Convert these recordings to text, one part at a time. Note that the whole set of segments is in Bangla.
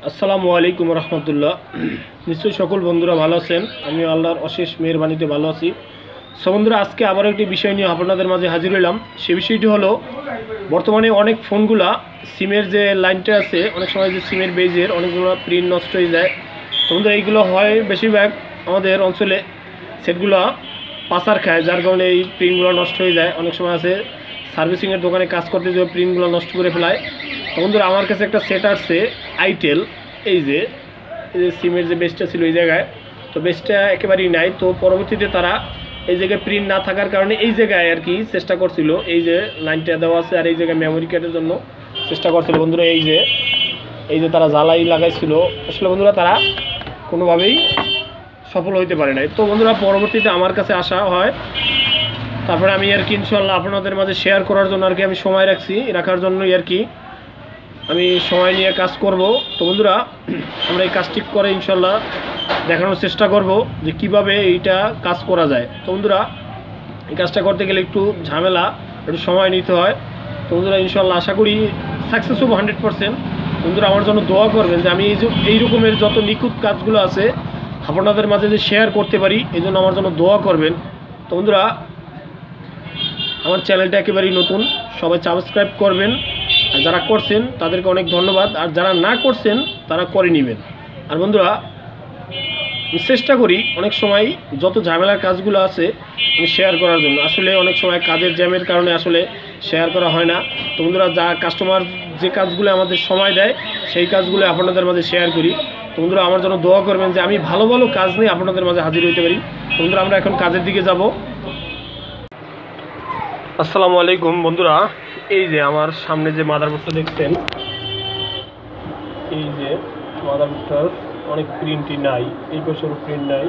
আসসালামু আলাইকুম রহমতুল্লাহ। নিশ্চয়ই সকল বন্ধুরা ভালো আছেন। আমি আল্লাহর অশেষ মেহেরবানিতে ভালো আছি। সো বন্ধুরা, আজকে আবার একটি বিষয় নিয়ে আপনাদের মাঝে হাজির হলাম। সে বিষয়টি হলো, বর্তমানে অনেক ফোনগুলা সিমের যে লাইনটা আছে, অনেক সময় যে সিমের বেজের অনেকগুলো প্রিন্ট নষ্ট হয়ে যায়। তো বন্ধুরা, এইগুলো হয় বেশিরভাগ আমাদের অঞ্চলে সেটগুলো পাচার খায়, যার কারণে এই প্রিন্টগুলো নষ্ট হয়ে যায়। অনেক সময় আছে সার্ভিসিংয়ের দোকানে কাজ করতে যে প্রিন্টগুলো নষ্ট করে ফেলায়। তো বন্ধুরা, আমার কাছে একটা সেট আসছে আইটেল। এই যে সিমের যে বেসটা ছিল এই জায়গায়, তো বেসটা একেবারেই নাই। তো পরবর্তীতে তারা এই জায়গায় প্রিন্ট না থাকার কারণে এই জায়গায় আর কি চেষ্টা করছিল, এই যে লাইনটা দেওয়া আছে আর এই জায়গায় মেমোরি কার্ডের জন্য চেষ্টা করছিল বন্ধুরা। এই যে তারা জ্বালাই লাগাইছিল, আসলে বন্ধুরা তারা কোনোভাবেই সফল হইতে পারে নাই। তো বন্ধুরা, পরবর্তীতে আমার কাছে আসা হয়, তারপরে আমি আর কি ইনশাল্লাহ আপনাদের মাঝে শেয়ার করার জন্য আর কি আমি সময় রাখার জন্যই আর কি আমি সময় নিয়ে কাজ করব। তো বন্ধুরা, আমরা এই কাজটি করে ইনশাল্লাহ দেখানোর চেষ্টা করব যে কিভাবে এইটা কাজ করা যায়। তো বন্ধুরা, এই কাজটা করতে গেলে একটু ঝামেলা, একটু সময় নিতে হয়। তো বন্ধুরা, ইনশাল্লাহ আশা করি সাকসেস হবো 100%। বন্ধুরা, আমার জন্য দোয়া করবেন যে আমি এই রকমের যত নিখুঁত কাজগুলো আছে আপনাদের মাঝে যে শেয়ার করতে পারি, এই জন্য আমার জন্য দোয়া করবেন। তো বন্ধুরা, আমার চ্যানেলটা একেবারেই নতুন, সবাই সাবস্ক্রাইব করবেন। আর যারা করছেন তাদেরকে অনেক ধন্যবাদ, আর যারা না করছেন তারা করে নেবেন। আর বন্ধুরা, আমি চেষ্টা করি অনেক সময় যত ঝামেলার কাজগুলো আছে আমি শেয়ার করার জন্য। আসলে অনেক সময় কাজের জ্যামের কারণে আসলে শেয়ার করা হয় না। তো বন্ধুরা, যা কাস্টমার যে কাজগুলো আমাদের সময় দেয় সেই কাজগুলো আপনাদের মাঝে শেয়ার করি। তো বন্ধুরা, আমার জন্য দোয়া করবেন যে আমি ভালো ভালো কাজ নিয়ে আপনাদের মাঝে হাজির হইতে পারি। তো বন্ধুরা, আমরা এখন কাজের দিকে যাব। আসসালামু আলাইকুম বন্ধুরা, এই যে আমার সামনে যে মাদারবোর্ডটা দেখছেন, এই যে মাদারবোর্ডটার অনেক প্রিন্টই নাই, এই পাশেরও প্রিন্ট নাই।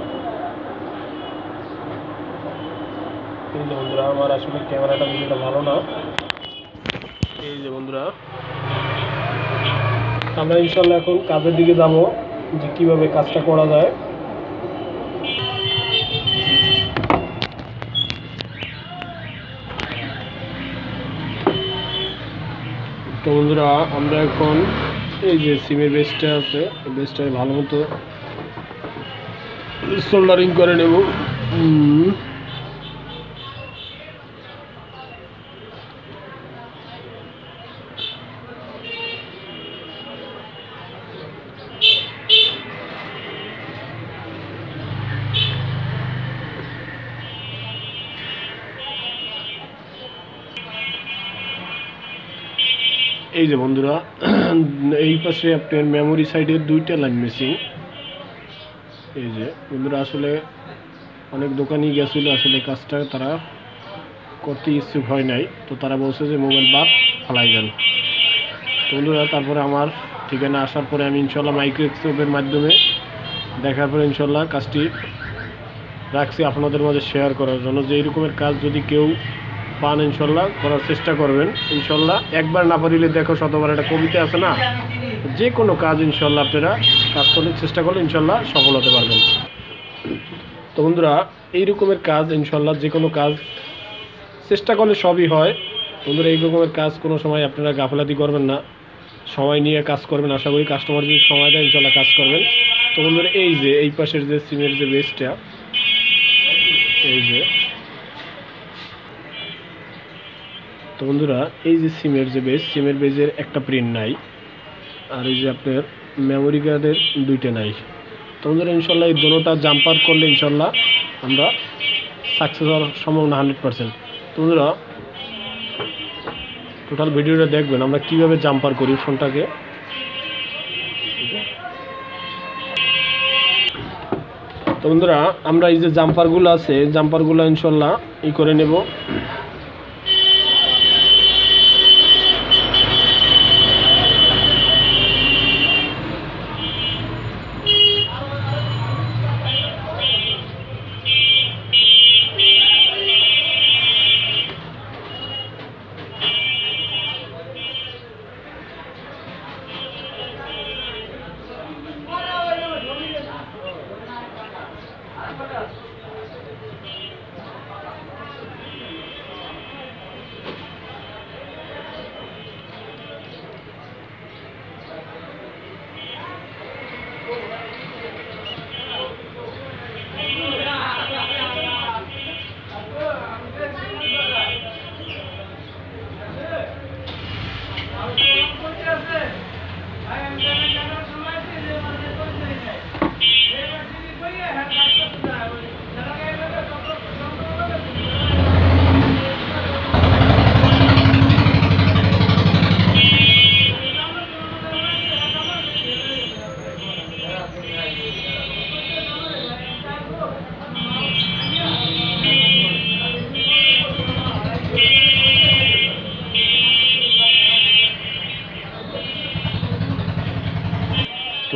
এই যে বন্ধুরা, আমার আসলে ক্যামেরাটা বিষয়টা ভালো না। এই যে বন্ধুরা, আমরা ইনশাল্লাহ এখন কাজের দিকে যাব যে কিভাবে কাজটা করা যায়। তো বন্ধুরা, আমরা এখন এই যে সিমের বেসটা আছে, এই বেসটাকে ভালো মতো সোল্ডারিং করে নেব। এই যে বন্ধুরা, এই পাশে আপনার মেমোরি সাইডের দুইটা লাইন মিসিং। এই যে বন্ধুরা, আসলে অনেক দোকানই গেছিলো, আসলে কাজটা তারা করতে ইচ্ছুক হয় নাই। তো তারা বলছে যে মোবাইল বাদ ফালাই দেন। তো বন্ধুরা, তারপরে আমার ঠিকানা আসার পরে আমি ইনশাল্লাহ মাইক্রোস্কোপের মাধ্যমে দেখার পরে ইনশাল্লাহ কাজটি রাখছি আপনাদের মাঝে শেয়ার করার জন্য, যে এই রকমের কাজ যদি কেউ পান ইনশাল্লাহ করার চেষ্টা করবেন। ইনশাল্লাহ একবার না পারিলে দেখো শতবার, একটা কবিতা আছে না, যে কোনো কাজ ইনশাল্লাহ আপনারা কাজ করলে চেষ্টা করলে ইনশাল্লাহ সফল হতে পারবেন। তো বন্ধুরা, এই রকমের কাজ ইনশাল্লাহ যে কোনো কাজ চেষ্টা করলে সবই হয়। বন্ধুরা, এই রকমের কাজ কোনো সময় আপনারা গাফলাতি করবেন না, সময় নিয়ে কাজ করবেন। আশা করি কাস্টমার যদি সময় দেয় ইনশাল্লাহ কাজ করবেন। তো বন্ধুরা, এই যে এই পাশের যে সিমের যে বেসটা, এই যে, তো বন্ধুরা, এই যে সিমের যে বেস, সিমের বেজের একটা প্রিন্ট নাই, আর এই যে আপনার মেমোরি কার্ডের দুইটা নাই। তো বন্ধুরা, ইনশাল্লাহ এই দুটোটা জাম্পার করলে ইনশাল্লাহ আমরা সাকসেস হওয়ার সম্ভাবনা 100%। তো বন্ধুরা, টোটাল ভিডিওটা দেখবেন আমরা কীভাবে জাম্পার করি ফোনটাকে। তো বন্ধুরা, আমরা এই যে জাম্পারগুলো আছে, জাম্পারগুলো ইনশাল্লাহ করে নেব।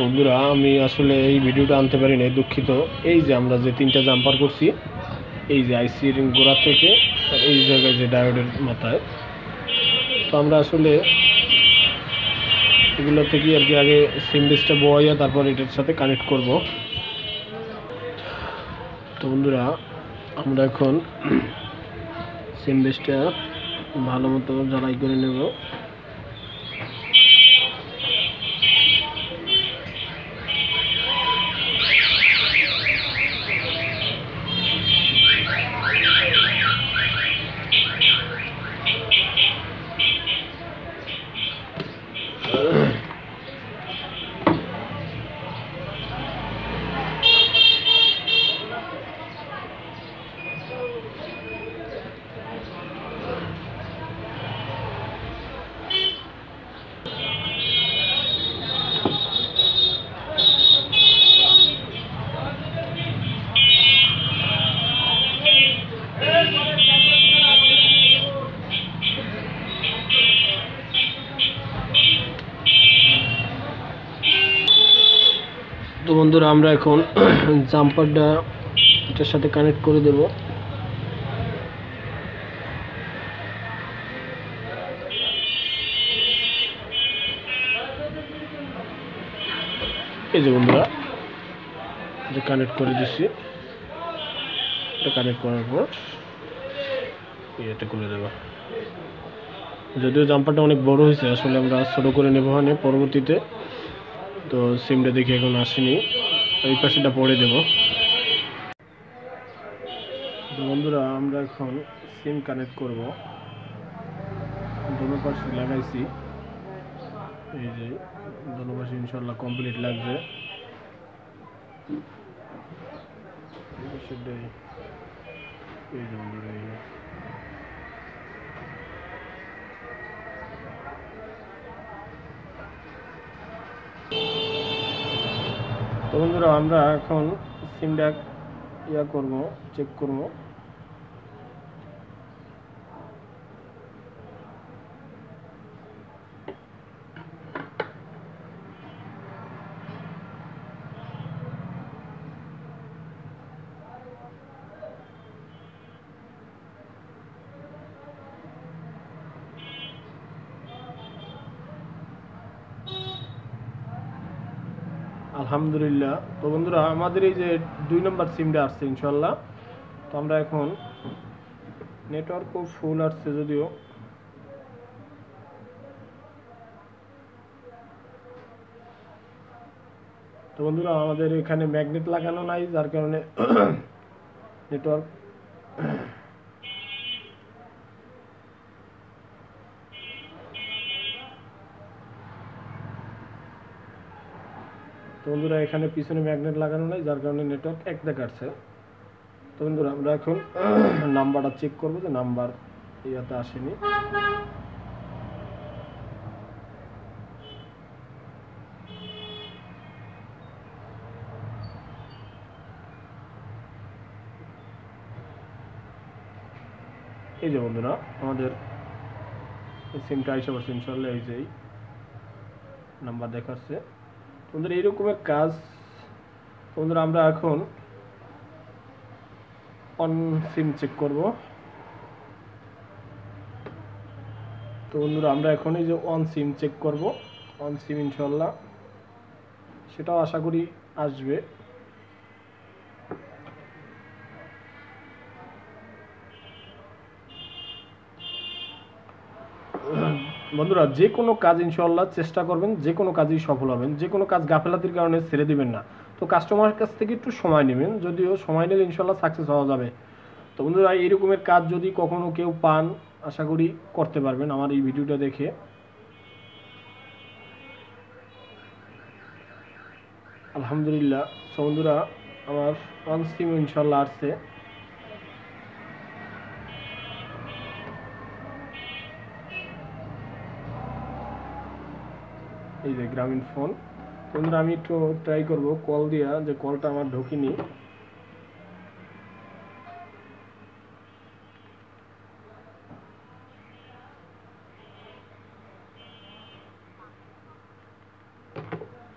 বন্ধুরা আমি আসলে এই ভিডিওটা আনতে পারি নাই, দুঃখিত। এই যে আমরা যে 3টা জাম্পার করছি, এই যে আইসির গোড়া থেকে এই জায়গায় যে ডায়োডের মাথায়, তো আমরা আসলে এগুলো থেকে আর কি আগে সিম বেসটা বয়াইয়া তারপর এটার সাথে কানেক্ট করব। তো বন্ধুরা আমরা এখন সিম বেসটা ভালো মতো জ্বালাই করে নেব। তো বন্ধুরা আমরা এখন জাম্পারটা এটার সাথে কানেক্ট করে দেব। এই যে বন্ধুরা এটা কানেক্ট করে দিচ্ছি। এটা কানেক্ট করার পর এটা করে দেব। যদিও জাম্পারটা অনেক বড় হয়েছে, আসলে আমরা ছোট করে নেব মানে পরবর্তীতে। তো সিমটা দেখি এখন আসেনি, এই পাশেটা পরে দেব। তো বন্ধুরা আমরা এখন সিম কানেক্ট করব। দুটো পাশে লাগাইছি, এই যে দুটো পাশে ইনশাল্লাহ কমপ্লিট লাগবে। এই যে বন্ধুরা তো বন্ধুরা আমরা এখন সিমটা করব, চেক করব। আলহামদুলিল্লাহ। তো বন্ধুরা আমাদের এই যে 2 নম্বর সিমটা আসছে ইনশাল্লাহ। তো আমরা এখন নেটওয়ার্কও ফুল আসছে যদিও, তো বন্ধুরা আমাদের এখানে ম্যাগনেট লাগানো নাই, যার কারণে নেটওয়ার্ক তো বন্ধুরা এখানে পিছনে ম্যাগনেট লাগানো নাই, যার কারণে নেটওয়ার্ক এক দেখাচ্ছে। তো বন্ধুরা আমরা এখন নাম্বারটা চেক করব যে নাম্বার ইয়াতে আসেনি। এই যে বন্ধুরা আমাদের সিমটা এসে পড়ছে ইনশাল্লাহ, এই যে নাম্বার দেখাচ্ছে। বন্ধুরা এইরকমের কাজ। বন্ধুরা আমরা এখন অন সিম চেক করব। তো বন্ধুরা আমরা এখন এই যে অন সিম চেক করব, অন সিম ইনশাল্লাহ সেটাও আশা করি আসবে। বন্ধুরা যে কোনো কাজ ইনশাআল্লাহ চেষ্টা করবেন, যে কোনো কাজেই সফল হবেন। যে কোনো কাজ গাফেলাতির কারণে ছেড়ে দিবেন না। তো কাস্টমারের কাছ থেকে একটু সময় নেবেন, যদিও সময় নিলে ইনশাআল্লাহ সাকসেস হওয়া যাবে। তো বন্ধুরা এই রকমের কাজ যদি কখনো কেউ পান, আশা করি করতে পারবেন আমার এই ভিডিওটা দেখে। আলহামদুলিল্লাহ। তো বন্ধুরা আমার ওয়ান সিম ইনশাআল্লাহ আসছে। এই যে গ্রামীণ ফোন। বন্ধুরা আমি একটু ট্রাই করব কল দিয়া, যে কলটা আমার ঢোকেনি।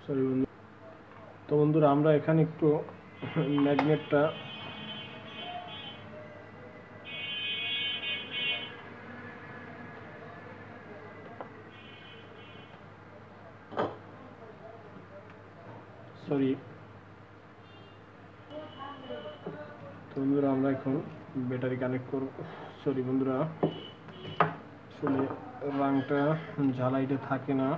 সরি বন্ধু। তো বন্ধুরা আমরা এখানে একটু ম্যাগনেটটা সরি। তো বন্ধুরা আমরা এখন ব্যাটারি কানেক্ট করব। সরি বন্ধুরা, আসলে রাংটা ঝালাইতে থাকে না।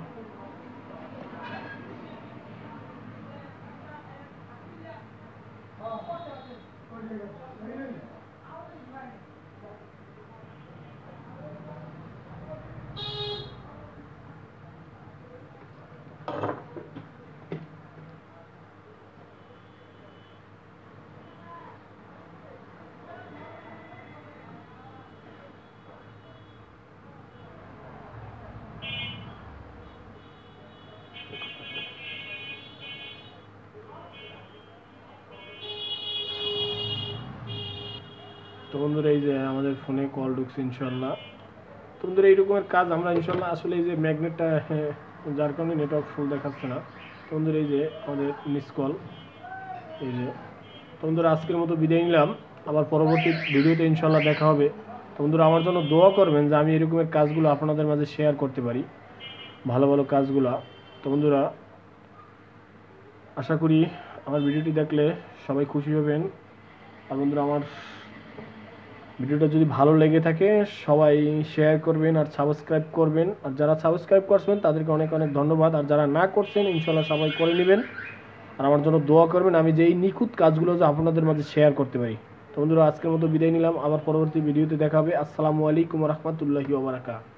তো বন্ধুরা এই যে আমাদের ফোনে কল ঢুকছে ইনশাল্লাহ। তো বন্ধুরা এই রকমের কাজ আমরা ইনশাল্লাহ, আসলে এই যে ম্যাগনেটটা যার কারণে নেটওয়ার্ক ফুল দেখাচ্ছে না। তো বন্ধুরা এই যে আমাদের মিস কল, এই যে। তো বন্ধুরা আজকের মতো বিদায় নিলাম, আবার পরবর্তী ভিডিওতে ইনশাল্লাহ দেখা হবে। তো বন্ধুরা আমার জন্য দোয়া করবেন যে আমি এরকমের কাজগুলো আপনাদের মাঝে শেয়ার করতে পারি, ভালো ভালো কাজগুলো। তো বন্ধুরা আশা করি আমার ভিডিওটি দেখলে সবাই খুশি হবেন। আর বন্ধুরা আমার ভিডিওটা যদি ভালো লেগে থাকে সবাই শেয়ার করবেন আর সাবস্ক্রাইব করবেন। আর যারা সাবস্ক্রাইব করছেন তাদেরকে অনেক অনেক ধন্যবাদ। আর যারা না করছেন ইনশাল্লাহ সবাই করে নেবেন। আর আমার জন্য দোয়া করবেন আমি যে এই নিখুঁত কাজগুলো যে আপনাদের মাঝে শেয়ার করতে পারি। তো বন্ধুরা আজকের মতো বিদায় নিলাম, আবার পরবর্তী ভিডিওতে দেখা হবে। আসসালামু আলাইকুম ওয়া রাহমাতুল্লাহি ওয়া বারাকাতুহু।